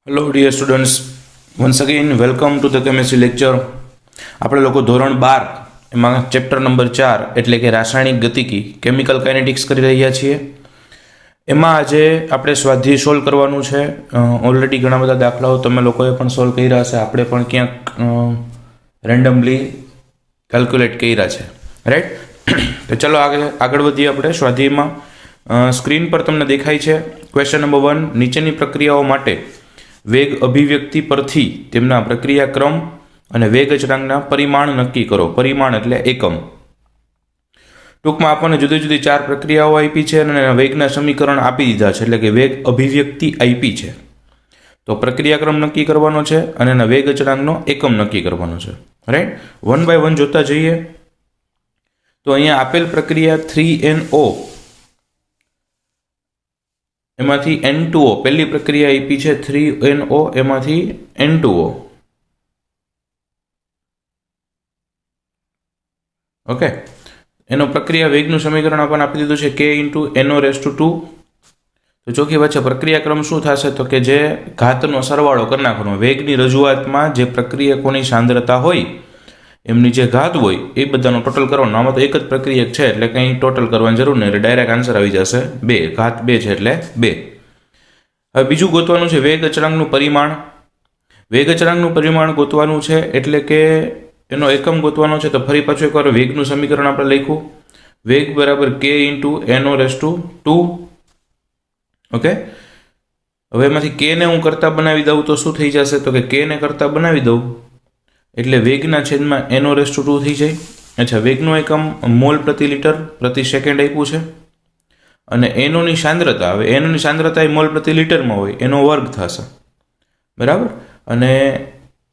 Hello dear students, once again welcome to the chemistry lecture. આપણે લોકો ધોરણ 12 એમાં ચેપ્ટર નંબર 4 એટલે કે રાસાયણિક ગતિકી કેમિકલ કાઇનેટિક્સ કરી રહ્યા છીએ. એમાં આજે આપણે સ્વાધ્યાય સોલ્વ કરવાનું છે. ઓલરેડી ઘણા બધા દાખલાઓ તમે લોકોએ પણ સોલ્વ કર્યા હશે, આપણે પણ ક્યાંક રેન્ડમલી કેલ્ક્યુલેટ કર્યા છે, રાઈટ? તો ચલો આગળ વધીએ આપણે સ્વાધ્યાયમાં. સ્ક્રીન પર તમને દેખાય છે ક્વેશ્ચન નંબર 1. નીચેની પ્રક્રિયાઓ માટે વેગ અભિવ્યક્તિ પરથી તેમના પ્રક્રિયા ક્રમ અને વેગ અચળાંકના પરિમાણ નક્કી કરો. પરિમાણ એટલે એકમ. ટૂંકમાં આપણને જુદી જુદી 4 પ્રક્રિયાઓ આપી છે અને વેગના સમીકરણ આપી દીધા છે, એટલે કે વેગ અભિવ્યક્તિ આપી છે. તો પ્રક્રિયા ક્રમ નક્કી કરવાનો છે અને એના વેગ અચળાંકનો એકમ નક્કી કરવાનો છે, રાઈટ? 1 બાય 1 જોતા જઈએ. તો અહીંયા આપેલ પ્રક્રિયા 3NO એમાંથી N2O, પહેલી પ્રક્રિયા આપી છે 3NO, એમાંથી N2O. ઓકે, એનો પ્રક્રિયા વેગનું સમીકરણ આપણને આપી દીધું છે K ઇન્ટુ NO⁻². તો ચોખ્ખી વાત છે, પ્રક્રિયા ક્રમ શું થશે? તો કે જે ઘાતનો સરવાળો કરી નાખવાનો. વેગની રજૂઆતમાં જે પ્રક્રિયકોની સાંદ્રતા હોય એમની જે ઘાત હોય એ બધાનો ટોટલ કરવાનો. આમાં તો એક જ પ્રક્રિયક છે એટલે કંઈ ટોટલ કરવાની જરૂર નહીં, એટલે ડાયરેક્ટ આન્સર આવી જશે 2. ઘાત 2 છે એટલે 2. હવે બીજું ગોતવાનું છે વેગ અચળાંકનું પરિમાણ. વેગ અચળાંકનું પરિમાણ ગોતવાનું છે એટલે કે એનો એકમ ગોતવાનો છે. તો ફરી પાછું એકવાર વેગનું સમીકરણ આપણે લખ્યું, વેગ બરાબર K ઇન્ટુ NO⁻². ઓકે, હવે એમાંથી K ને હું કરતા બનાવી દઉં તો શું થઈ જશે? તો કે K ને કરતા બનાવી દઉં એટલે વેગના છેદમાં NO⁻² થઈ જાય. અચ્છા, વેગનો એકમ મોલ પ્રતિ લિટર પ્રતિ સેકન્ડ આપ્યું છે અને એનોની સાંદ્રતા, હવે એનોની સાંદ્રતા એ મોલ પ્રતિ લિટરમાં હોય, એનો વર્ગ થશે, બરાબર? અને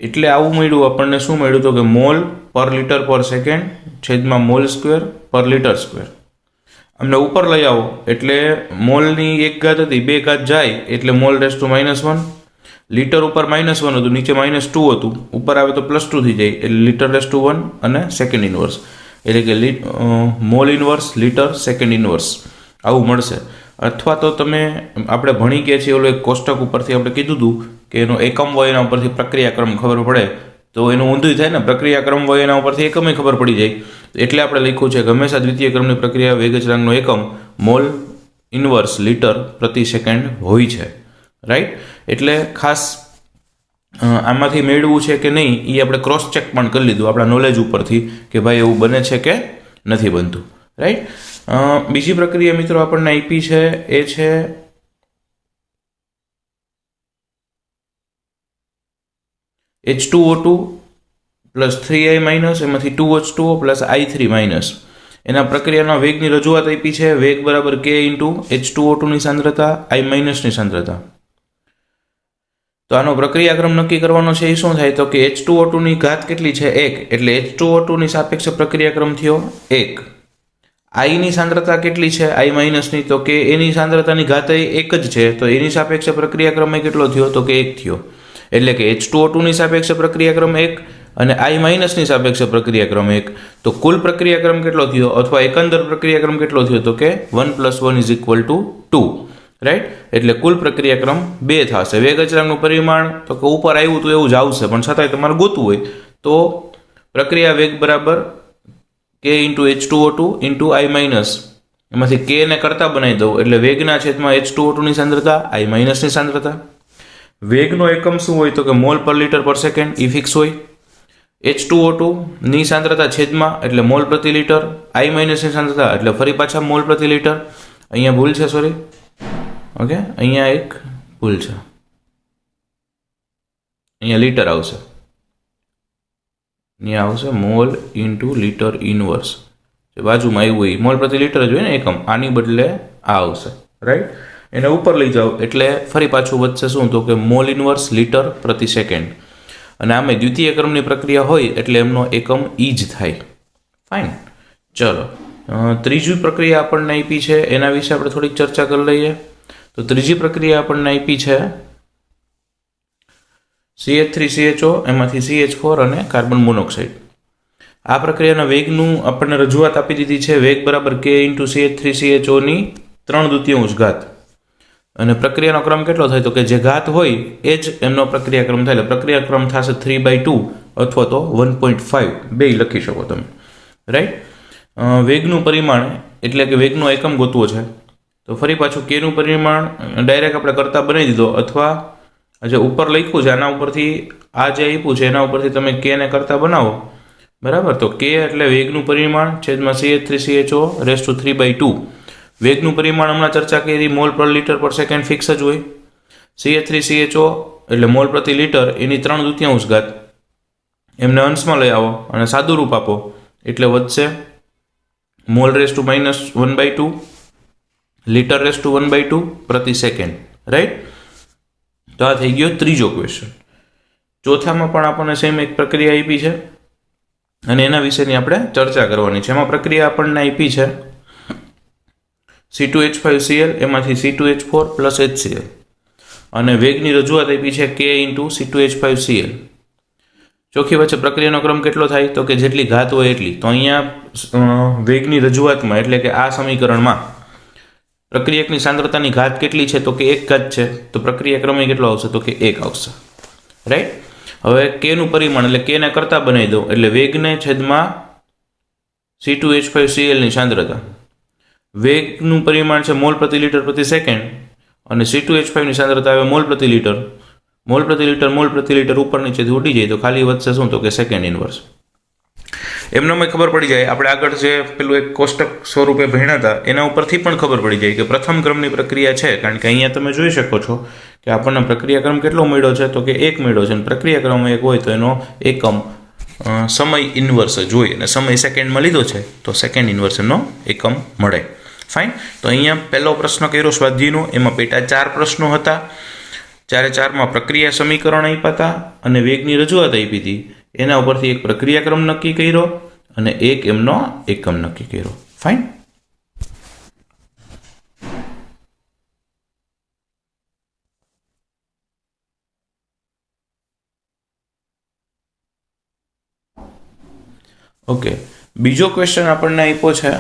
એટલે આવું મળ્યું આપણને. શું મળ્યું? તો કે મોલ પર લિટર પર સેકન્ડ છેદમાં મોલ સ્ક્વેર પર લિટર સ્ક્વેર. અમને ઉપર લઈ આવો એટલે મોલની 1 ઘાત હતી, 2 ઘાત જાય એટલે મોલ ⁻⁻1. લિટર ઉપર -1 હતું, નીચે -2 હતું, ઉપર આવે તો +2 થઈ જાય એટલે લિટર⁻1 અને સેકન્ડ ઇનવર્સ, એટલે કે mall inverse litre second inverse આવું મળશે. અથવા તો તમે આપણે ભણી ગયા છીએ ઓલું એક કોષ્ટક ઉપરથી આપણે કીધું હતું કે એનો એકમ હોય એના ઉપરથી પ્રક્રિયાક્રમ ખબર પડે, તો એનું ઊંધું થાય ને, પ્રક્રિયાક્રમ હોય એના ઉપરથી એકમે ખબર પડી જાય. એટલે આપણે લખ્યું છે કે હંમેશા દ્વિતીય ક્રમની પ્રક્રિયા વેગ અચળાંકનો એકમ મોલ ઇનવર્સ લિટર પ્રતિ સેકન્ડ હોય છે, રાઈટ? એટલે ખાસ આમાંથી મેળવવું છે કે નહીં એ આપણે ક્રોસ ચેક પણ કરી લીધું આપણા નોલેજ ઉપરથી કે ભાઈ એવું બને છે કે નથી બનતું, રાઈટ? બીજી પ્રક્રિયા મિત્રો આપણને આપી છે એ છે H2O2 પ્લસ 3I માઇનસ, એમાંથી 2H2O પ્લસ I3 માઇનસ. એના પ્રક્રિયાના વેગની રજૂઆત આપી છે, વેગ બરાબર K ઇન્ટુ H2O2 ની સાંદ્રતા I માઇનસની સાંદ્રતા. તો આનો પ્રક્રિયાક્રમ નક્કી કરવાનો છે. એ શું થાય? તો કે H2O2 ની ઘાત કેટલી છે? 1, એટલે H2O2 ની સાપેક્ષે પ્રક્રિયાક્રમ થયો 1. I ની સાંદ્રતા કેટલી છે? I માઇનસની. તો કે એની સાંદ્રતાની ઘાત 1 જ છે, તો એની સાપેક્ષે પ્રક્રિયાક્રમ કેટલો થયો? તો કે 1 થયો. એટલે કે H2O2 ની સાપેક્ષે પ્રક્રિયાક્રમ 1 અને I માઇનસની સાપેક્ષે પ્રક્રિયાક્રમ 1. તો કુલ પ્રક્રિયાક્રમ કેટલો થયો અથવા એકંદર પ્રક્રિયાક્રમ કેટલો થયો? તો કે 1 + 1 = 2, રાઈટ? એટલે કુલ પ્રક્રિયાક્રમ 2 થશે. વેગ અચળાંકનું પરિમાણ તો કે ઉપર આવ્યું તો એવું જ આવશે, પણ છતાંય તમારે ગોતવું હોય તો પ્રક્રિયા વેગ બરાબર K into H2O2 into I minus, એમાંથી K ને કરતા બનાવી દઉં એટલે વેગના છેદમાં H2O2 ની સાંદ્રતા I માઇનસની સાંદ્રતા. વેગનો એકમ શું હોય? તો કે મોલ પર લિટર પર સેકન્ડ, એ ફિક્સ હોય. H2O2 ની સાંદ્રતા છેદમાં એટલે મોલ પ્રતિ લિટર, I માઇનસની સાંદ્રતા એટલે ફરી પાછા મોલ પ્રતિ લિટર. અહીંયા ભૂલ છે, સોરી, ઓકે, અહીંયા એક ભૂલ છે, અહીંયા લિટર આવશે, અહીંયા આવશે મોલ ઇન્ટુ લિટર ઇનવર્સ. જે બાજુમાં આવ્યું હોય મોલ પ્રતિ લિટર જ હોય ને એકમ, આની બદલે આ આવશે, રાઈટ? એને ઉપર લઈ જાઓ એટલે ફરી પાછું વધશે શું? તો કે મોલ ઇનવર્સ લિટર પ્રતિ સેકન્ડ. અને આમે દ્વિતીય ક્રમની પ્રક્રિયા હોય એટલે એમનો એકમ ઈ જ થાય. ફાઇન, ચલો ત્રીજી પ્રક્રિયા આપણને આપી છે એના વિશે આપણે થોડીક ચર્ચા કરી લઈએ. તો ત્રીજી પ્રક્રિયા આપણને આપી છે CH3CHO, એમાંથી CH4 અને કાર્બન મોનોક્સાઇડ. આ પ્રક્રિયાના વેગનું આપણને રજૂઆત આપી દીધી છે, વેગ બરાબર K ઇન્ટુ CH3CHO ની 3/2 ઘાત. અને પ્રક્રિયાનો ક્રમ કેટલો થાય તો કે જે ઘાત હોય એ જ એમનો પ્રક્રિયાક્રમ થાય. એટલે પ્રક્રિયાક્રમ થશે 3/2 અથવા તો 1.5 બે લખી શકો તમે, રાઈટ. વેગનું પરિમાણ એટલે કે વેગનો એકમ ગોતવો છે. તો ફરી પાછું કેનું પરિમાણ ડાયરેક્ટ આપણે કરતા બનાવી દીધો, અથવા જે ઉપર લખ્યું છે આના ઉપરથી આ જે આપ્યું છે એના ઉપરથી તમે કેને કરતા બનાવો, બરાબર. તો કે એટલે વેગનું પરિમાણ છેદમાં CH3CHO રેસ ટુ 3/2. વેગનું પરિમાણ હમણાં ચર્ચા કરી, મોલ પર લિટર પર સેકન્ડ ફિક્સ જ હોય. CH3CHO એટલે મોલ પ્રતિ લિટર એની 3/2 ઘાત, એમને અંશમાં લઈ આવો અને સાદું રૂપ આપો એટલે વધશે mall raise to -1/2 litre raise to 1/2 પ્રતિ સેકન્ડ, રાઈટ. તો આ થઈ ગયો ત્રીજો ક્વેશ્ચન. ચોથામાં પણ આપણને સેમ એક પ્રક્રિયા આપી છે અને એના વિશેની આપણે ચર્ચા કરવાની છે. એમાં પ્રક્રિયા આપણને આપી છે C2H5Cl એમાંથી C2H4 પ્લસ HCl, અને વેગની રજૂઆત આપી છે K ઇન્ટુ C2H5Cl. ચોખ્ખી વચ્ચે પ્રક્રિયાનો ક્રમ કેટલો થાય તો કે જેટલી ઘાત હોય એટલી. તો અહીંયા વેગની રજૂઆતમાં એટલે કે આ સમીકરણમાં પ્રક્રિયકની સાંદ્રતાની ઘાત કેટલી છે તો કે 1 ઘાત છે. તો પ્રક્રિયા ક્રમ કેટલો આવશે તો કે 1 આવશે, રાઈટ. હવે કેનું પરિમાણ એટલે કેને કરતા બનાવી દો એટલે વેગને છેદમાં C2H5Cl ની સાંદ્રતા. વેગનું પરિમાણ છે મોલ પ્રતિ લિટર પ્રતિ સેકન્ડ અને C2H5 ની સાંદ્રતા આવે મોલ પ્રતિ લિટર. મોલ પ્રતિ લિટર ઉપર નીચેથી ઉડી જાય તો ખાલી વધશે શું તો કે સેકન્ડ ઇનવર્સ. એમને અમે ખબર પડી જાય, આપણે આગળ જે પેલું એક કોષ્ટક સ્વરૂપે ભણ્યા હતા એના ઉપરથી પણ ખબર પડી જાય કે પ્રથમ ક્રમની પ્રક્રિયા છે. કારણ કે અહીંયા તમે જોઈ શકો છો કે આપણને પ્રક્રિયાક્રમ કેટલો મળ્યો છે તો કે 1 મળ્યો છે, અને પ્રક્રિયાક્રમ 1 હોય તો એનો એકમ સમય ઇન્વર્સ જ હોય, અને સમય સેકન્ડમાં લીધો છે તો સેકન્ડ ઇન્વર્સ એનો એકમ મળે. ફાઇન. તો અહીંયા પહેલો પ્રશ્ન કર્યો સ્વાધ્યાયનો, એમાં પેટા 4 પ્રશ્નો હતા. 4 પ્રક્રિયા સમીકરણ આપ્યા હતા અને વેગની રજૂઆત આપી હતી. એના ઉપરથી એક પ્રક્રિયાક્રમ નક્કી કર્યો અને એક એમનો એકમ નક્કી કર્યો. ફાઇન. ઓકે, બીજો ક્વેશ્ચન આપણને આપ્યો છે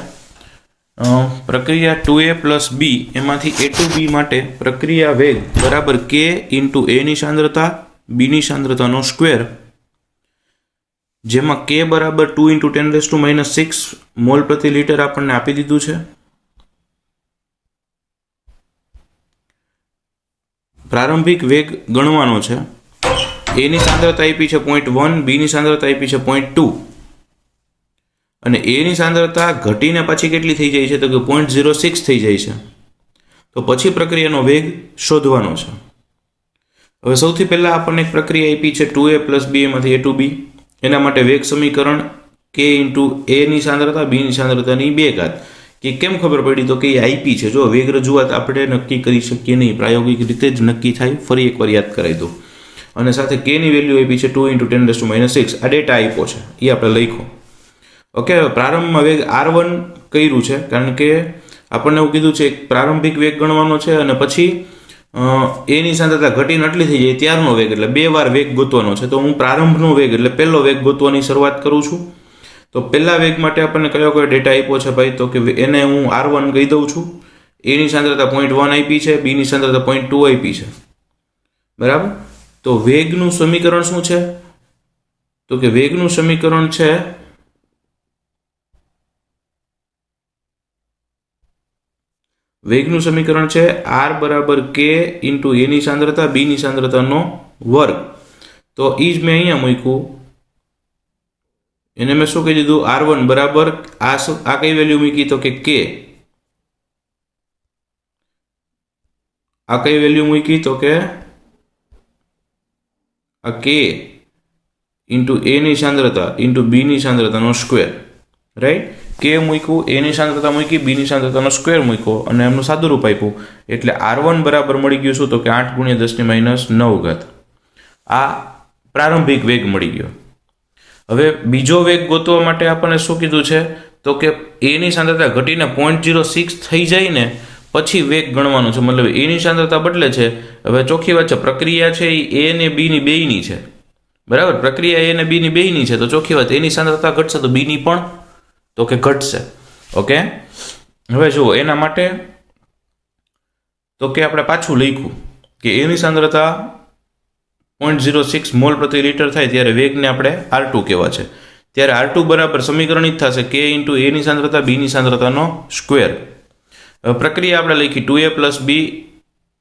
પ્રક્રિયા 2A પ્લસ બી એમાંથી A ટુ બી માટે પ્રક્રિયા વેગ બરાબર K ઇન્ટુ એની સાંદ્રતા બીની સાંદ્રતાનો સ્ક્વેર, જેમાં K બરાબર 2 × 10⁻⁶ મોલ પ્રતિ લિટર આપણને આપી દીધું છે. પ્રારંભિક વેગ ગણવાનો છે. એની સાંદ્રતા આપી છે 0.1, બીની સાંદ્રતા આપી છે 0.2 અને એની સાંદ્રતા ઘટીને પછી કેટલી થઈ જાય છે તો કે 0.06 થઈ જાય છે. તો પછી પ્રક્રિયાનો વેગ શોધવાનો છે. હવે સૌથી પહેલા આપણને એક પ્રક્રિયા આપી છે 2A પ્લસ બી એમાંથી A ટુ બી. એના માટે વેગ સમીકરણ K ઇન્ટુ એની સાંદ્રતા બીની સાંદ્રતાની 2 ઘાત. કે કેમ ખબર પડી તો કે એ આઈપી છે. જો વેગ રજૂઆત આપણે નક્કી કરી શકીએ નહીં, પ્રાયોગિક રીતે જ નક્કી થાય. ફરી એકવાર યાદ કરાવી દો. અને સાથે કેની વેલ્યુ આપી છે 2 × 10⁻⁶. આ ડેટા આપ્યો છે એ આપણે લખો. ઓકે, પ્રારંભમાં વેગ R1 કર્યું છે કારણ કે આપણને એવું કીધું છે પ્રારંભિક વેગ ગણવાનો છે અને પછી એની સાંદ્રતા ઘટીને આટલી થઈ જાય ત્યારનો વેગ, એટલે 2 વાર વેગ ગોતવાનો છે. તો હું પ્રારંભનો વેગ એટલે પહેલો વેગ ગોતવાની શરૂઆત કરું છું. તો પહેલા વેગ માટે આપણને કયો ડેટા આપ્યો છે ભાઈ તો કે એને હું R1 કહી દઉં છું. એની સાંદ્રતા 0.1 આપી છે, બીની સાંદ્રતા 0.2 આપી છે, બરાબર. તો વેગનું સમીકરણ શું છે તો કે વેગનું સમીકરણ છે R બરાબર K ઇન્ટુ એની સાંદ્રતા બીની સાંદ્રતાનો વર્ગ. તો એ જ મેં અહીંયા મૂક્યું. એને મેં શું કહી દીધું R1 બરાબર આ કઈ વેલ્યુ મૂકી તો કે K. આ કઈ વેલ્યુ મૂકી તો કે આ K ઇન્ટુ એની સાંદ્રતા ઇન્ટુ બીની સાંદ્રતાનો સ્ક્વેર, રાઈટ. K મૂક્યું, એની સાંદ્રતા મૂકી, બીની સાંદ્રતાનો સ્ક્વેર મૂક્યો અને એમનું સાદું રૂપ આપ્યું. એટલે R1 બરાબર મળી ગયું શું તો કે 8 × 10⁻⁹ ઘાત. આ પ્રારંભિક વેગ મળી ગયો. હવે બીજો વેગ ગોતવા માટે આપણને શું કીધું છે તો કે એની સાંદ્રતા ઘટીને 0.06 થઈ જાય ને પછી વેગ ગણવાનો છે. મતલબ એની સાંદ્રતા બદલે છે. હવે ચોખ્ખી વાત છે પ્રક્રિયા છે એ ને બીની બેયની છે, બરાબર. પ્રક્રિયા એ ને બીની બેયની છે તો ચોખ્ખી વાત એની સાંદ્રતા ઘટશે તો બીની પણ તો કે ઘટશે. ઓકે, હવે જુઓ એના માટે તો કે આપણે પાછું લખ્યું કે એની સાંદ્રતા 0.06 મોલ પ્રતિ લિટર થાય ત્યારે વેગને આપણે R2 કહેવા છે. ત્યારે R2 બરાબર સમીકરણ જ થશે K ઇન્ટુ એની સાંદ્રતા બીની સાંદ્રતાનો સ્ક્વેર. હવે પ્રક્રિયા આપણે લખી 2A પ્લસ બી,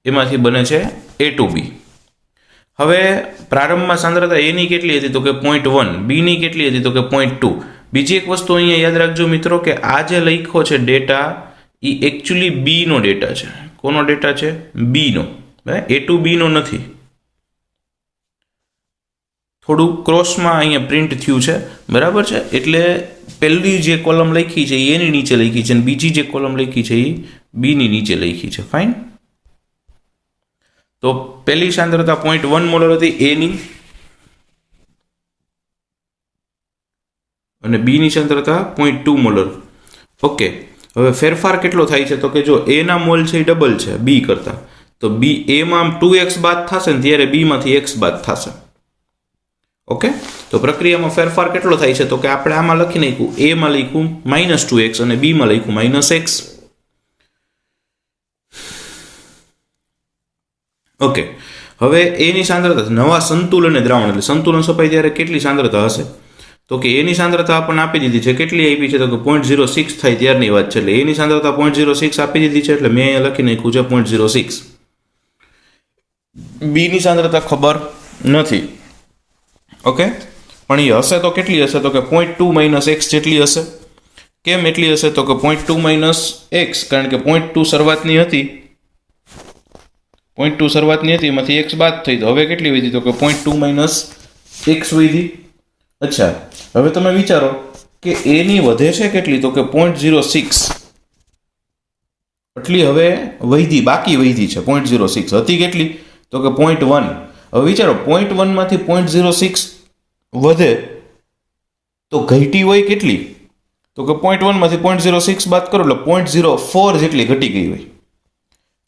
એમાંથી બને છે A2B. હવે પ્રારંભમાં સાંદ્રતા એની કેટલી હતી તો કે 0.1, બીની કેટલી હતી તો કે 0.2. બીજી એક વસ્તુ અહીંયા યાદ રાખજો મિત્રો કે આ જે લખ્યો છે ડેટા એ એકચ્યુઅલી બીનો ડેટા છે. કોનો ડેટા છે? બીનો. A2B નો નથી. થોડું ક્રોસમાં અહીંયા પ્રિન્ટ થયું છે, બરાબર છે. એટલે પહેલી જે કોલમ લખી છે એ એની નીચે લખી છે અને બીજી જે કોલમ લખી છે એ બીની નીચે લખી છે. ફાઇન. તો પહેલી સાંદ્રતા 0.1 મોલર હતી એની અને બીની સાંદ્રતા 0.2 મોલર. ઓકે. હવે ફેરફાર કેટલો થાય છે તો કે જો એ ના મોલ છે એ ડબલ છે બી કરતા, તો બી એમાં 2x બાદ થશે ને ત્યારે બી માંથી x બાદ થશે. ઓકે. તો પ્રક્રિયામાં ફેરફાર કેટલો થાય છે તો કે આપણે આમાં લખી નાખ્યું, એ માં લખ્યું -2x અને બી માં લખ્યું -x. ઓકે. હવે એની સાંદ્રતા નવા સંતુલન દ્રાવણ એટલે સંતુલન સપાય ત્યારે કેટલી સાંદ્રતા હશે તો કે એની સાંદ્રતા આપણને આપી દીધી છે. કેટલી આપી છે તો કે 0.06 થાય ત્યારની વાત છે. એટલે એની સાંદ્રતા 0.06 આપી દીધી છે એટલે મેં અહીંયા લખી નાખ્યું છે 0.06. બીની સાંદ્રતા ખબર નથી. ઓકે. પણ એ હશે તો કેટલી હશે તો કે 0.2 - x જેટલી હશે. કેમ એટલી હશે તો કે 0.2 - x કારણ કે 0.2 શરૂઆતની હતી, 0.2 શરૂઆતની હતી એમાંથી x બાદ થઈ તો હવે કેટલી વધી તો કે 0.2 - x વધી. અચ્છા. હવે તમે વિચારો કે એની વધે છે કેટલી તો કે 0.06. એટલી હવે વધી, બાકી વધી છે 0.06. હતી કેટલી તો કે 0.1. હવે વિચારો 0.1 માંથી 0.06 વધે તો ઘટી હોય કેટલી તો કે 0.1 માંથી 0.06 બાદ કરો એટલે 0.04 જેટલી ઘટી ગઈ હોય.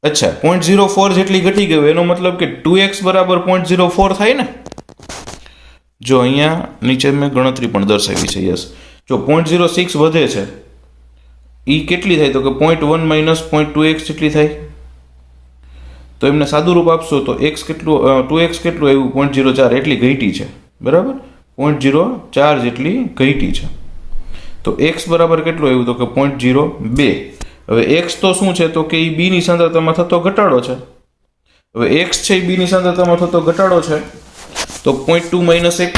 અચ્છા. 0.04 જેટલી ઘટી ગઈ હોય એનો મતલબ કે 2x બરાબર 0.04 થાય ને. જો અહીંયા નીચે મેં ગણતરી પણ દર્શાવી છે. યસ. જો 0.06 વધે છે એ કેટલી થાય તો કે 0.1 - 0.2x જેટલી થાય. તો એમને સાદું રૂપ આપશો તો x કેટલું 2x કેટલું આવ્યું 0.04 એટલી ઘટી છે, બરાબર. 0.04 જેટલી ઘટી છે. તો x બરાબર કેટલું આવ્યું તો કે 0.02. હવે x તો શું છે તો કે એ બીની સાંદ્રતામાં થતો ઘટાડો છે. હવે x છે એ બીની સાંદ્રતામાં થતો ઘટાડો છે તો 0.2 - x,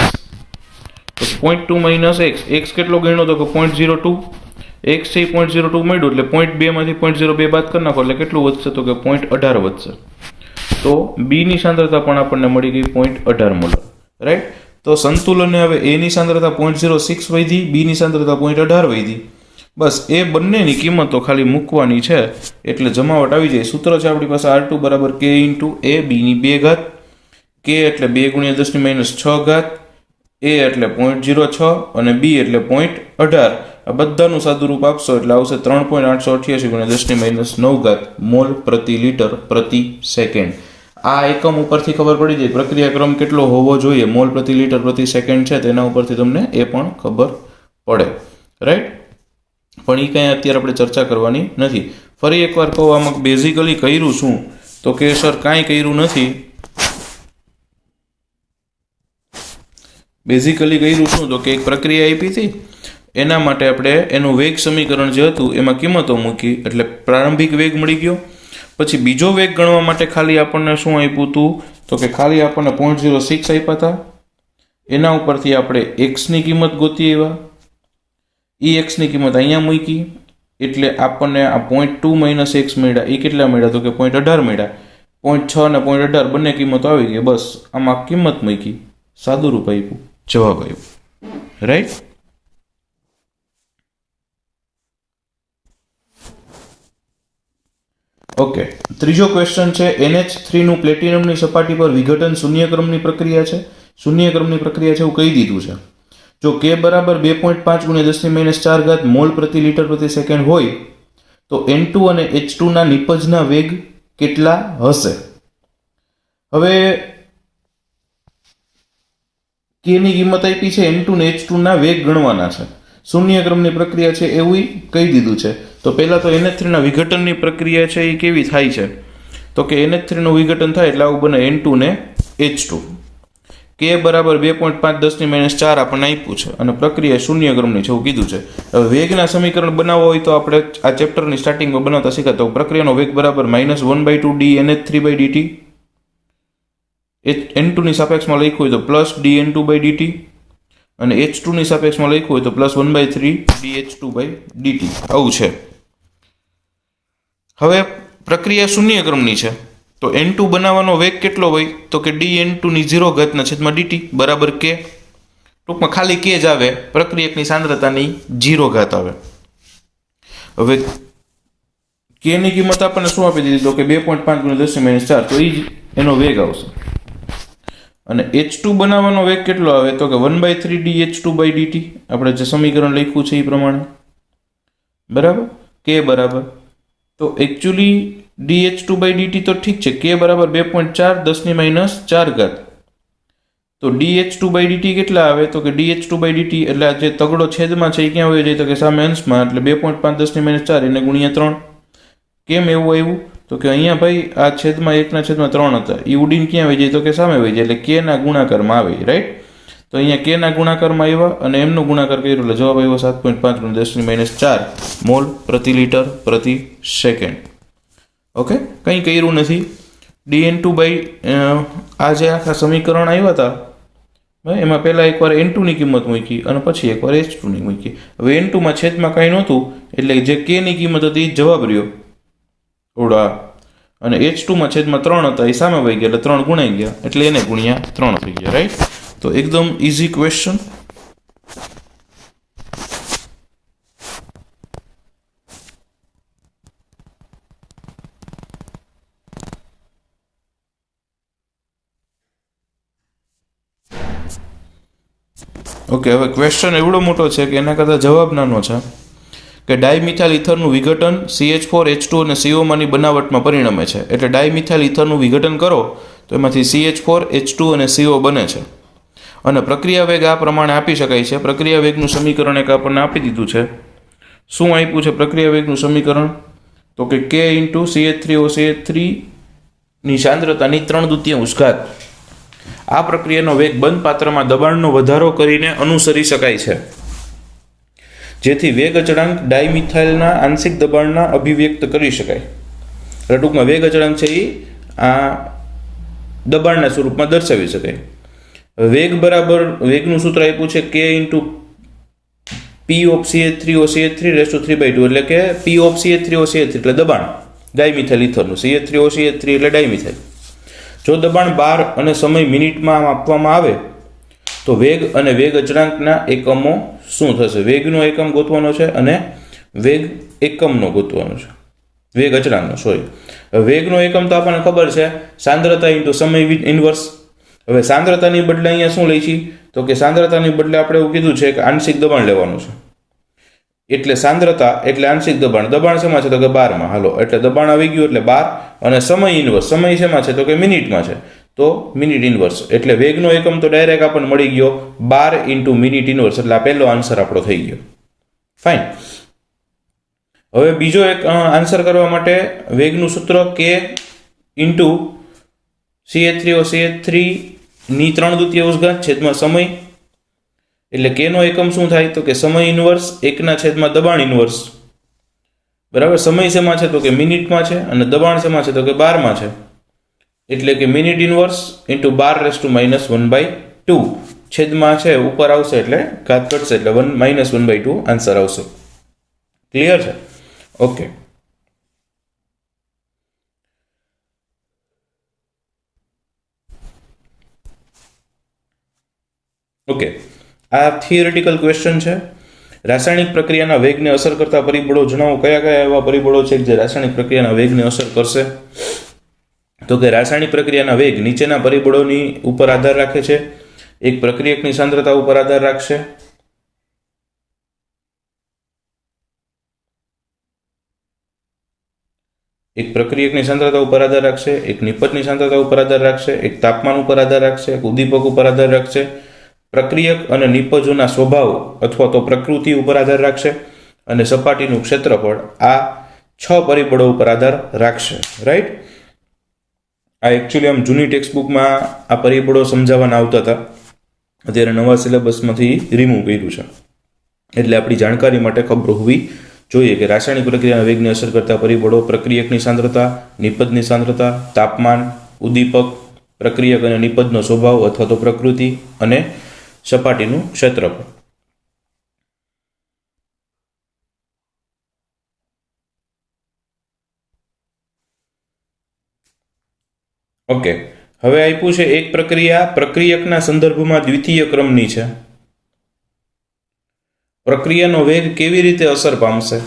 તો 0.2 - x કેટલો ગણ્યો તો કે 0.02. x છે 0.02 મળ્યું એટલે 0.2 માંથી 0.02 બાદ કરી નાખો એટલે કેટલું વધશે તો કે 0.18 વધશે. તો બીની સાંદ્રતા પણ આપણને મળી ગઈ 0.18 મોલર. રાઈટ. તો સંતુલનને હવે એની સાંદ્રતા 0.06 વધી, બીની સાંદ્રતા 0.18 વધી. બસ એ બંનેની કિંમતો ખાલી મૂકવાની છે એટલે જમાવટ આવી જાય. સૂત્ર છે આપણી પાસે R2 બરાબર K ઇન્ટુ A બીની 2 ઘાત. K એટલે 2 × 10⁻6 ઘાત, A એટલે 0.06 અને B એટલે 0.18. આ બધાનું સાદું રૂપ આપશો એટલે આવશે 3.888 × 10⁻9 ઘાત મોલ પ્રતિ લિટર પ્રતિ સેકન્ડ. આ એકમ ઉપરથી ખબર પડી જાય પ્રક્રિયાક્રમ કેટલો હોવો જોઈએ, મોલ પ્રતિ લિટર પ્રતિ સેકન્ડ છે તેના ઉપરથી તમને એ પણ ખબર પડે. રાઈટ. પણ એ કંઈ અત્યારે આપણે ચર્ચા કરવાની નથી. ફરી એકવાર કહું, આમાં બેઝિકલી કર્યું શું તો કે સર કાંઈ કર્યું નથી. બેઝિકલી કર્યું શું તો કે એક પ્રક્રિયા આપી હતી, એના માટે આપણે એનું વેગ સમીકરણ જે હતું એમાં કિંમતો મૂકી એટલે પ્રારંભિક વેગ મળી ગયો. પછી બીજો વેગ ગણવા માટે ખાલી આપણને શું આપ્યું હતું તો કે ખાલી આપણને 0.06 આપ્યા હતા. એના ઉપરથી આપણે એક્સની કિંમત ગોતી આવ્યા. એ એક્સની કિંમત અહીંયા મૂકી એટલે આપણને આ 0.2 - x મળ્યા. એ કેટલા મળ્યા તો કે 0.18 મળ્યા. 0.6 અને 0.18 બંને કિંમતો આવી ગઈ. બસ આમાં કિંમત મૂકી, સાદું રૂપ આપ્યું, જવાબ આવ્યો. રાઈટ. ઓકે. ત્રીજો ક્વેશ્ચન છે NH3 નું પ્લેટિનમની સપાટી પર વિઘટન શૂન્ય ક્રમની પ્રક્રિયા છે. શૂન્ય ક્રમની પ્રક્રિયા છે એવું કહી દીધું છે. જો K બરાબર 2.5 × 10⁻4 ઘાત મોલ પ્રતિ લિટર પ્રતિ સેકન્ડ હોય તો N2 અને H2 ના નિપજના વેગ કેટલા હશે? હવે K ની કિંમત આપી છે, N2 અને H2 ના વેગ ગણવાના છે. શૂન્ય ક્રમની પ્રક્રિયા છે એવું કહી દીધું છે. તો પહેલા તો NH3 ના વિઘટનની પ્રક્રિયા છે એ કેવી થાય છે તો કે NH3 નું વિઘટન થાય એટલે આવું બને N2 ને H2. K બરાબર 2.5 10 - 4 આપણને આપ્યું છે અને પ્રક્રિયા શૂન્ય ક્રમની છે એવું કીધું છે. હવે વેગના સમીકરણ બનાવવા હોય તો આપણે આ ચેપ્ટરની સ્ટાર્ટિંગમાં બનાવતા શીખ્યા તો પ્રક્રિયાનો વેગ બરાબર -1/2 dNH3/dt. N2 ની સાપેક્ષમાં લખ્યું હોય તો પ્લસ dN2/dt અને H2 ની સાપેક્ષમાં લખ્યું હોય તો +1/3 dH2/dt આવું છે. હવે પ્રક્રિયા શૂન્ય ક્રમની છે તો N2 બનાવવાનો વેગ કેટલો હોય તો કે dN2 ની 0 ઘાતના છેદમાં dt બરાબર K. ટૂંકમાં ખાલી K જ આવે, પ્રક્રિયકની સાંદ્રતાની 0 ઘાત આવે. હવે K ની કિંમત આપણને શું આપી દીધી તો કે 2.5 × 10 - 4 તો એ જ એનો વેગ આવશે. અને H2 બનાવવાનો વેગ કેટલો આવે તો કે 1/3 dH2/dt આપણે જે સમીકરણ લખ્યું છે એ પ્રમાણે બરાબર K બરાબર તો એકચ્યુઅલી dH2/dt તો ઠીક છે K બરાબર 2.4 10 - 4 ઘાત તો dH2/dt કેટલા આવે તો કે dH2/dt એટલે જે તગડો છેદમાં છે એ ક્યાં હોય જાય તો કે સામે અંશમાં એટલે 2.5 10 - 4 એને ગુણ્યા 3. કેમ એવું આવ્યું તો કે અહીંયા ભાઈ આ છેદમાં 1/3 હતા એ ઉડીને ક્યાં આવી જાય તો કે સામે આવી જાય એટલે K ના ગુણાકારમાં આવે રાઈટ. તો અહીંયા K ના ગુણાકારમાં આવ્યા અને એમનો ગુણાકાર કર્યો એટલે જવાબ આવ્યો 7.5 × 10 - 4 મોલ પ્રતિ લિટર પ્રતિ સેકન્ડ. ઓકે, કંઈ કર્યું નથી. dN2 આ જે આખા સમીકરણ આવ્યા હતા એમાં પહેલાં એકવાર N2 ની કિંમત મૂકી અને પછી એકવાર H2 ની મૂકી. હવે N2 માં છેદમાં કાંઈ નહોતું એટલે જે K ની કિંમત હતી એ જવાબ રહ્યો ઓડા અને H2 માં છેદમાં 3 હતા એ સામે વહી ગયા એટલે 3 ગુણાઈ ગયા એટલે એને ગુણ્યા 3 થઈ ગયા રાઈટ. તો એકદમ ઇઝી ક્વેશ્ચન. ઓકે, હવે ક્વેશ્ચન એવડો મોટો છે કે એના કરતાં જવાબ નાનો છે કે ડાયમિથાઇલ ઇથરનું વિઘટન CH4 H2 અને CO માંની બનાવટમાં પરિણમે છે. એટલે ડાયમિથાઇલ ઇથરનું વિઘટન કરો તો એમાંથી CH4 H2 અને CO બને છે અને પ્રક્રિયા વેગ આ પ્રમાણે આપી શકાય છે. પ્રક્રિયા વેગનું સમીકરણ એક આપણને આપી દીધું છે. શું આપ્યું છે પ્રક્રિયા વેગનું સમીકરણ તો કે K × CH3OCH3 ની સાંદ્રતાની 3/2 ઘાત. આ પ્રક્રિયાનો વેગ બંધ પાત્રમાં દબાણનો વધારો કરીને અનુસરી શકાય છે જેથી વેગ અચળાંક ડાયમિથાઇલના આંશિક દબાણના અભિવ્યક્ત કરી શકાય. ટૂંકમાં વેગ અચળાંક છે એ આ દબાણના સ્વરૂપમાં દર્શાવી શકાય. વેગ બરાબર વેગનું સૂત્ર આપ્યું છે K × P of CH3OCH3 3/2 એટલે કે P of CH3OCH3 એટલે દબાણ ડાયમિથાઇલ ઇથરનું, CH3OCH3 એટલે ડાયમિથાઇલ. જો દબાણ બાર અને સમય મિનિટમાં આપવામાં આવે તો વેગ અને વેગ અચળાંકના એકમો શું થશે? વેગનો એકમ ગોતવાનો છે અને વેગ એકમનો ગોતવાનો છે, વેગ અચળાંકનો સોરી. વેગનો એકમ તો આપણને ખબર છે સાંદ્રતા ઇન્ટુ સમય ઇન્વર્સ. હવે સાંદ્રતાની બદલે અહીંયા શું લઈ છીએ તો કે સાંદ્રતાની બદલે આપણે એવું કીધું છે કે આંશિક દબાણ લેવાનું છે. એટલે સાંદ્રતા એટલે આંશિક દબાણ. દબાણ શેમાં છે તો કે 12 માં. હાલો, એટલે દબાણ આવી ગયું એટલે 12 અને સમય ઇન્વર્સ. સમય શેમાં છે તો કે મિનિટમાં છે તો મિનિટ ઇન્વર્સ. એટલે વેગનો એકમ તો ડાયરેક્ટ આપણને મળી ગયો 12 × મિનિટ ઇન્વર્સ. એટલે આ પહેલો આન્સર આપણો થઈ ગયો. ફાઇન. હવે બીજો એક આન્સર કરવા માટે વેગનું સૂત્ર K × CH3OCH3 ની 3/2 ઘાત છેદમાં સમય. એટલે K નો એકમ શું થાય તો કે સમય ઇન્વર્સ 1// દબાણ ઇન્વર્સ બરાબર. સમય શેમાં છે તો કે મિનિટમાં છે અને દબાણ શેમાં છે તો કે 12 માં છે. એટલે કે મિનિટ ઇન્વર્સ × 10⁻⁻² છેદમાં છે ઉપર આવશે એટલે ઘાત ઘટશે એટલે 1 - 1/2 આન્સર આવશે. ક્લિયર છે? ઓકે. ઓકે, આ થિયરિટિકલ ક્વેશ્ચન છે. રાસાયણિક પ્રક્રિયાના વેગને અસર કરતા પરિબળો જણાવો. કયા કયા એવા પરિબળો છે જે રાસાયણિક પ્રક્રિયાના વેગને અસર કરશે? તો કે રાસાયણિક પ્રક્રિયાના વેગ નીચેના પરિબળોની ઉપર આધાર રાખે છે. એક પ્રક્રિયકની સાંદ્રતા ઉપર આધાર રાખશે, એક પ્રક્રિયકની સાંદ્રતા ઉપર આધાર રાખશે, એક નિપજની સાંદ્રતા ઉપર આધાર રાખશે, એક તાપમાન ઉપર આધાર રાખશે, એક ઉદ્દીપક ઉપર આધાર રાખશે, પ્રક્રિયક અને નિપજોના સ્વભાવ અથવા તો પ્રકૃતિ ઉપર આધાર રાખશે અને સપાટીનું ક્ષેત્રફળ. આ 6 પરિબળો ઉપર આધાર રાખશે. રાઈટ? આ એકચ્યુઅલી આમ જૂની ટેક્સ્ટબુકમાં આ પરિબળો સમજાવવાના આવતા હતા, અત્યારે નવા સિલેબસમાંથી રિમૂવ કર્યું છે. એટલે આપણી જાણકારી માટે ખબર હોવી જોઈએ કે રાસાયણિક પ્રક્રિયાના વેગને અસર કરતા પરિબળો પ્રક્રિયકની સાંદ્રતા, નિપજની સાંદ્રતા, તાપમાન, ઉદ્દીપક, પ્રક્રિયક અને નિપજનો સ્વભાવ અથવા તો પ્રકૃતિ અને સપાટીનું ક્ષેત્રફળ. ઓકે, હવે આપ્યું છે એક પ્રક્રિયા પ્રક્રિયકના સંદર્ભમાં દ્વિતીય ક્રમની છે. પ્રક્રિયાનો વેગ કેવી રીતે અસર પામશે?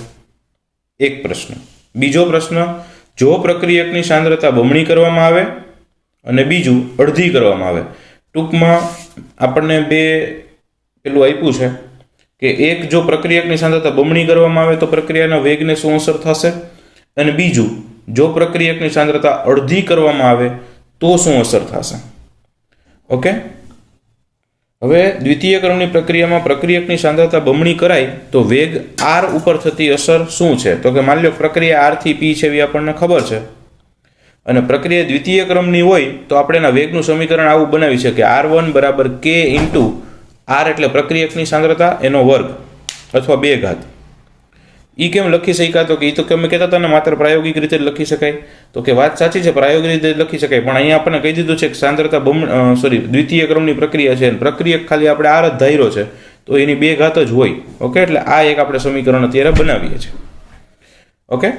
એક પ્રશ્ન. બીજો પ્રશ્ન, જો પ્રક્રિયકની સાંદ્રતા બમણી કરવામાં આવે અને બીજું અડધી કરવામાં આવે. ટૂંકમાં આપણને બે પેલું આપ્યું છે કે એક, જો પ્રક્રિયકની સાંદ્રતા બમણી કરવામાં આવે તો પ્રક્રિયાના વેગને શું અસર થશે, અને બીજું, જો પ્રક્રિયકની સાંદ્રતા અડધી કરવામાં આવે તો શું અસર થશે. ઓકે, હવે દ્વિતીય ક્રમની પ્રક્રિયામાં પ્રક્રિયકની સાંદ્રતા બમણી કરાય તો વેગ આર ઉપર થતી અસર શું છે? તો કે માની લો પ્રક્રિયા આર થી પી છે એવી આપણને ખબર છે, અને પ્રક્રિયા દ્વિતીય ક્રમની હોય તો આપણે એના વેગનું સમીકરણ આવું બનાવી શકીએ, R1 બરાબર K ઇન્ટુ આર એટલે પ્રક્રિયકની સાંદ્રતા એનો વર્ગ અથવા 2 ઘાત. એ કેમ લખી શક્યા? તો કે એ તો અમે કહેતા હતા ને માત્ર પ્રાયોગિક રીતે જ લખી શકાય. તો કે વાત સાચી છે, પ્રાયોગિક રીતે જ લખી શકાય, પણ અહીંયા આપણને કહી દીધું છે કે સાંદ્રતા દ્વિતીય ક્રમની પ્રક્રિયા છે, પ્રક્રિયક ખાલી આપણે આર જ ધાર્યો છે તો એની 2 ઘાત જ હોય. ઓકે, એટલે આ એક આપણે સમીકરણ અત્યારે બનાવીએ છીએ. ઓકે,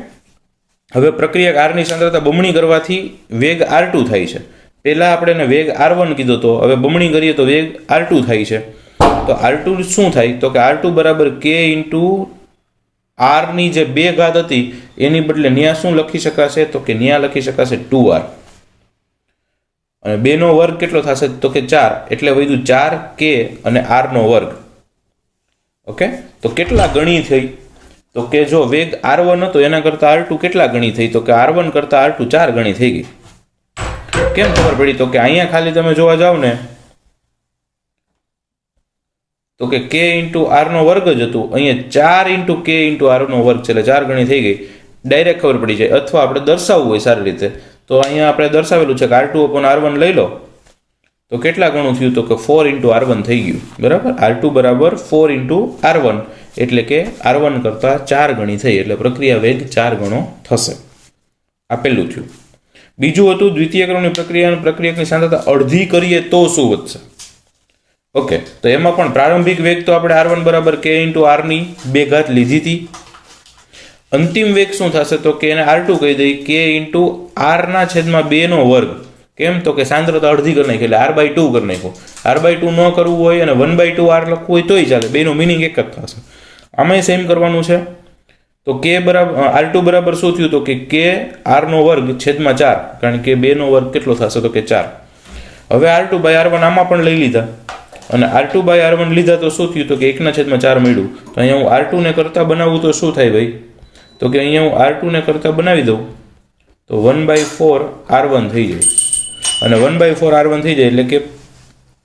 હવે પ્રક્રિયક આરની સાંદ્રતા બમણી કરવાથી વેગ R2 થાય છે. પહેલા આપણે એને વેગ R1 કીધો તો હવે બમણી કરીએ તો વેગ R2 થાય છે. તો R2 શું થાય? તો કે R2 બરાબર K ઇન્ટુ આરની જે 2 ઘાત હતી એની બદલે ન્યા શું લખી શકાશે? તો કે ન્યા લખી શકાશે 2R, અને 2 નો વર્ગ કેટલો થશે? તો કે 4, એટલે વધ્યું 4K અને R નો વર્ગ. ઓકે, તો કેટલા ગણી થઈ? તો કે જો વેગ R1 હતો એના કરતા R2 કેટલા ગણી થઈ? તો કે R1 કરતા R2 4 ગણી થઈ ગઈ. કેમ ખબર પડી? તો કે અહીંયા ખાલી તમે જોવા જાવ ને તો કે K ઇન્ટુ આર નો વર્ગ જ હતું, અહીંયા 4 ઇન્ટુ K ઇન્ટુ આર નો વર્ગ છે એટલે 4 ગણી થઈ ગઈ. ડાયરેક્ટ ખબર પડી જાય. અથવા આપણે દર્શાવવું હોય સારી રીતે તો અહીંયા આપણે દર્શાવેલું છે કે R2 upon R1 લઈ લો તો કેટલા ગણું થયું? તો કે 4 ઇન્ટુ R1 થઈ ગયું. બરાબર, R2 બરાબર 4 ઇન્ટુ R1 એટલે કે R1 કરતા 4 ગણી થઈ, એટલે પ્રક્રિયા વેગ 4 ગણો થશે. આ પહેલું થયું. બીજું હતું દ્વિતીય ક્રમની પ્રક્રિયકની સાંદ્રતા અડધી કરીએ તો શું વધશે? ઓકે, તો એમાં પણ પ્રારંભિક વેગ તો આપણે R1 બરાબર K ઇન્ટુ આર ની 2 ઘાત લીધી હતી. અંતિમ વેગ શું થશે? તો કે એને R2 કહી દઈ, K ઇન્ટુ આર ના છેદમાં 2 નો વર્ગ. કેમ? તો કે સાંદ્રતા અડધી કરી નાખી એટલે R/2 કરી નાખો. R/2 ન કરવું હોય અને 1/2 R લખવું હોય તોય ચાલે, બેનો મિનિંગ એક જ થશે. આમાં સેમ કરવાનું છે. તો K બરાબર R2 બરાબર શું થયું? તો કે K R નો વર્ગ છેદમાં 4, કારણ કે 2 નો વર્ગ કેટલો થશે? તો કે 4. હવે R2 બાય R1 આમાં પણ લઈ લીધા, અને R2 બાય R1 લીધા તો શું થયું? તો કે 1/4 મળ્યું. તો અહીંયા હું R2 ને કરતા બનાવું તો શું થાય ભાઈ? તો કે અહીંયા હું R2 ને કરતા બનાવી દઉં તો 1/4 R1 થઈ જાય, અને 1/4 R1 થઈ જાય એટલે કે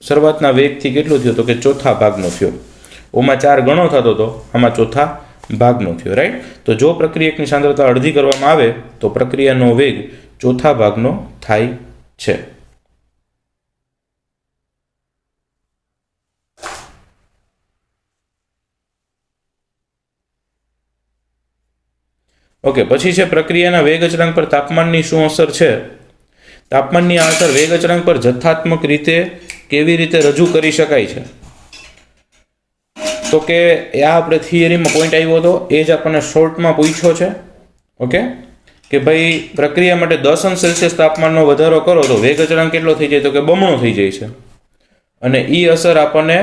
શરૂઆતના વેગથી કેટલો થયો? તો કે ચોથા ભાગનો થયો. ઓમાં 4 ગણો થતો હતો, આમાં ચોથા ભાગનો થયો. રાઈટ? તો જો પ્રક્રિયકની સાંદ્રતા અડધી કરવામાં આવે તો પ્રક્રિયાનો વેગ ચોથા ભાગનો થાય છે. ઓકે, પછી છે પ્રક્રિયાના વેગ અચળાંક પર તાપમાનની શું અસર છે? તાપમાનની આ અસર વેગ અચળાંક પર જથ્થાત્મક રીતે કેવી રીતે રજૂ કરી શકાય છે? તો કે આ આપણે થિયરીમાં પોઈન્ટ આવ્યો હતો એ જ આપણને શોર્ટમાં પૂછ્યો છે. ઓકે, કે ભાઈ પ્રક્રિયા માટે 10°C તાપમાનનો વધારો કરો તો વેગ અચળાંક કેટલો થઈ જાય? તો કે બમણો થઈ જાય છે. અને એ અસર આપણને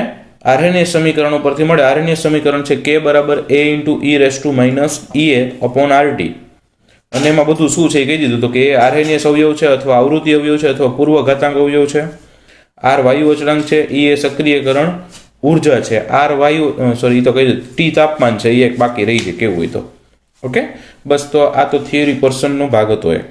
આરએનએસ સમીકરણ ઉપરથી મળે. આરએનએસ સમીકરણ છે K બરાબર A into E raise to minus EA upon RT. અને એમાં બધું શું છે એ કહી દીધું. તો કે એ આરએનએસ અવયવ છે અથવા આવૃત્તિ અવયવ છે અથવા પૂર્વ ઘાતાંક અવયવ છે. R વાયુ અચળાંક છે, E એ સક્રિયકરણ ઉર્જા છે, R વાયુ સોરી તો કહી દીધું, T તાપમાન છે, એ એક બાકી રહી છે કેવું હોય તો. ઓકે, બસ તો આ તો થિયરી પોર્શનનો ભાગ હતો એ.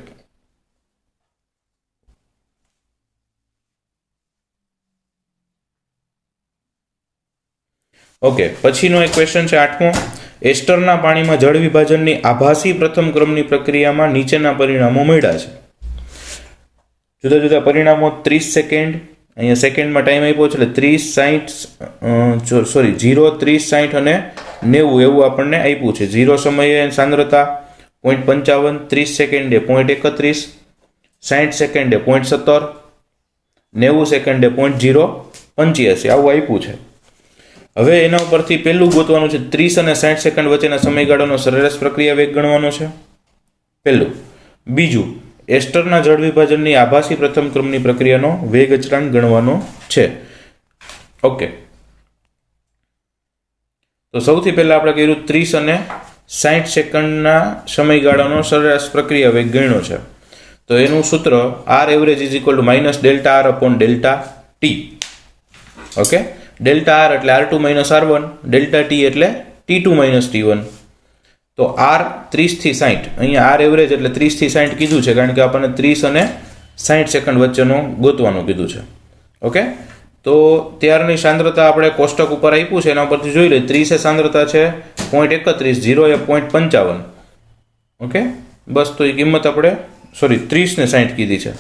ઓકે, પછીનો એક ક્વેશ્ચન છે 8મો. એસ્ટરના પાણીમાં જળ વિભાજનની આભાસી પ્રથમ ક્રમની પ્રક્રિયામાં નીચેના પરિણામો મળ્યા છે. जुदा जुदा परिणामों 30 सेकंड, अहीं सेकंड में टाइम आप्यो छे એટલે 30 60 सॉरी 0 30 60 અને 90 એવું આપણને આપ્યું છે। 0 સમયે सांद्रता 0.55, 30 સેકન્ડે 0.31, 60 સેકન્ડે 0.17, 90 સેકન્ડે 0.085 આવું આપ્યું છે। હવે એના ઉપરથી પહેલું ગોતવાનું છે 30 અને 60 સેકન્ડ વચ્ચેના સમયગાળાનો સરેરાશ પ્રક્રિયા વેગ ગણવાનો છે પહેલું। બીજું એસ્ટરના જળ વિભાજનની આભાસી પ્રથમ ક્રમની પ્રક્રિયાનો વેગ અચળાંક ગણવાનો છે। ઓકે, તો સૌથી પહેલા આપણે કર્યું 30 અને 60 સેકન્ડના સમયગાળાનો સરેરાશ પ્રક્રિયા વેગ ગણ્યો છે। તો એનું સૂત્ર R average is equal to minus delta R upon delta T. Okay, delta R એટલે R2 minus R1, delta T એટલે T2 માઇનસ T1। તો R 30 થી 60, અહીંયા R એવરેજ એટલે 30 થી 60 કીધું છે કારણ કે આપણને 30 અને 60 સેકન્ડ વચ્ચેનો ગોતવાનું કીધું છે। ઓકે, તો ત્યારની સાંદ્રતા આપણે કોષ્ટક ઉપર આપ્યું છે એના પરથી જોઈ લઈએ। 30 એ સાંદ્રતા છે 0.31, 0 એ 0.55। ઓકે, બસ તો એ કિંમત આપણે સોરી 30 ને 60 કીધી છે।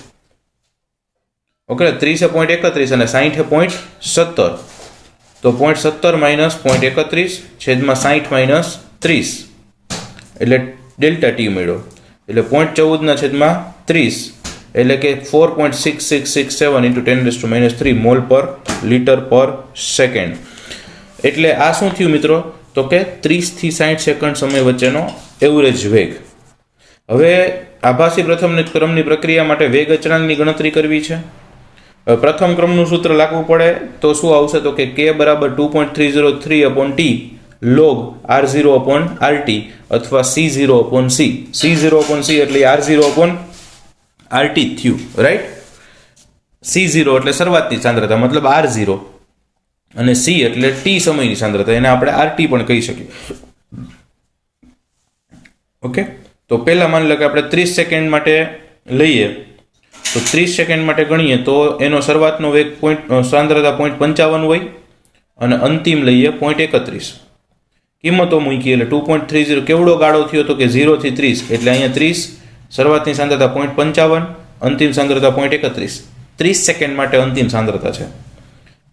ઓકે, 30 એ 0.31 અને 60 એ 0.17, તો 0.17 માઇનસ 0.31 છેદમાં 60 માઇનસ 30 એટલે ડેલ્ટા ટી મળ્યો, એટલે 0.14 ના છેદમાં 30 એટલે કે 4.6667 ઇન્ટુ 10⁻³ મોલ પર લિટર પર સેકન્ડ। એટલે આ શું થયું મિત્રો? તો કે 30 થી 60 સેકન્ડ સમય વચ્ચેનો એવરેજ વેગ। હવે આભાસી પ્રથમ ક્રમની પ્રક્રિયા માટે વેગ અચળાંકની ગણતરી કરવી છે। પ્રથમ ક્રમનું સૂત્ર લાગવું પડે તો શું આવશે? તો કે k બરાબર 2.303 upon T log R0 upon RT અથવા C0 upon C। C0 upon C એટલે R0 અપોન RT થયું, રાઈટ? C0 એટલે શરૂઆતની સાંદ્રતા મતલબ R0 અને C એટલે T સમયની સાંદ્રતા, એને આપણે RT પણ કહી શકીએ। ઓકે, તો પહેલા માની લો કે આપણે 30 સેકન્ડ માટે લઈએ તો 30 સેકન્ડ માટે ગણીએ તો એનો શરૂઆતનો વેગ સાંદ્રતા 0.55 હોય અને અંતિમ લઈએ 0.31। કિંમતો મૂકી એટલે 2.30 કેવડો ગાળો થયો તો કે 0 થી 30 એટલે અહીંયા 30 શરૂઆતની સાંદ્રતા 0.55, અંતિમ સાંદ્રતા 0.31, 30 સેકન્ડ માટે અંતિમ સાંદ્રતા છે,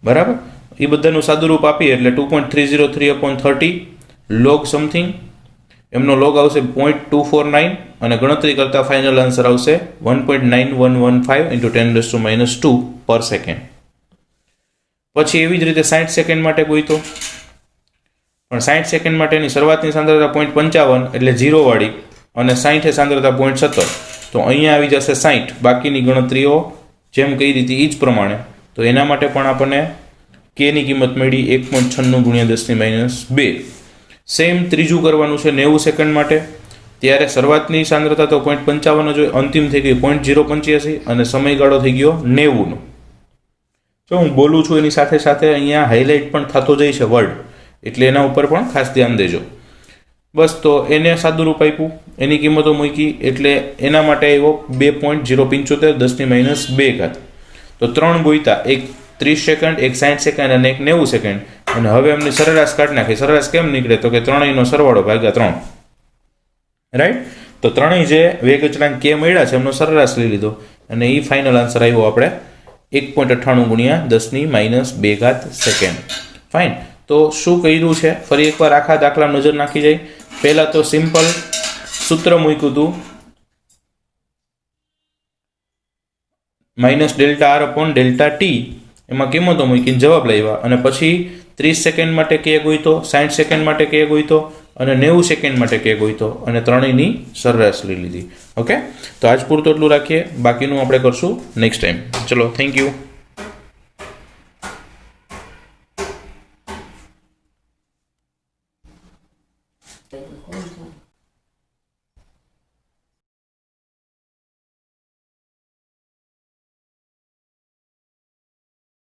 બરાબર? એ બધાનું સાદુરૂપ આપીએ એટલે 2.303 અપોન 30 લોગ સમથિંગ, એમનો લોગ આવશે 0.249 અને ગણતરી કરતા ફાઇનલ આન્સર આવશે 1.9115 ઇન્ટુ 10⁻² પર સેકન્ડ। પછી એવી જ રીતે 60 સેકન્ડ માટે ગોઈતો, પણ 60 સેકન્ડ માટેની શરૂઆતની સાંદ્રતા 0.55 એટલે 0 વાળી અને 60 એ સાંદ્રતા 0.17, તો અહીંયા આવી જશે 60। બાકીની ગણતરીઓ જેમ કઈ રીતે એ જ પ્રમાણે, તો એના માટે પણ આપણને k ની કિંમત મળી 1.96 × 10⁻²। સેમ ત્રીજું કરવાનું છે 90 સેકન્ડ માટે, ત્યારે શરૂઆતની સાંદ્રતા તો 0.55 જ હોય, અંતિમ થઈ ગઈ 0.085 અને સમયગાળો થઈ ગયો 90નો। જો હું બોલું છું એની સાથે સાથે અહીંયા હાઇલાઇટ પણ થતો જાય છે વર્ડ, એટલે એના ઉપર પણ ખાસ ધ્યાન દેજો। બસ, તો એને સાદુરૂપ આપ્યું, એની કિંમતો મૂકી એટલે એના માટે આવ્યો 2.075 10⁻²। તો 3 ગોઈતા, એક 30 સેકન્ડ, એક 60 સેકન્ડ અને એક 90 સેકન્ડ, અને હવે એમની સરેરાશ કાઢી નાખી। સરેરાશ કેમ નીકળે? તો કે ત્રણેયનો સરવાળો ભાગ્યા 3, રાઈટ? તો ત્રણેય જે વેગ અચળાંક k મળ્યા છે એમનો સરેરાશ લઈ લીધો અને એ ફાઇનલ આન્સર આવ્યો આપણે 1.98 × 10⁻² સેકન્ડ। ફાઇન, તો શું કર્યું છે ફરી એકવાર આખા દાખલા નજર નાખી જાય। પહેલા તો સિમ્પલ સૂત્ર મૂક્યું હતું minus delta R upon delta T, એમાં કિંમતો મૂકીને જવાબ લાવ્યા અને પછી 30 સેકન્ડ માટે k ગોઈતો, 60 સેકન્ડ માટે k ગોઈતો અને 90 સેકન્ડ માટે k ગોઈતો અને ત્રણેયની સરેરાશ લઈ લીધી। ઓકે, તો આજ પૂરતું એટલું રાખીએ, બાકીનું આપણે કરશું નેક્સ્ટ ટાઈમ। ચલો, થેન્ક યુ। Thank you.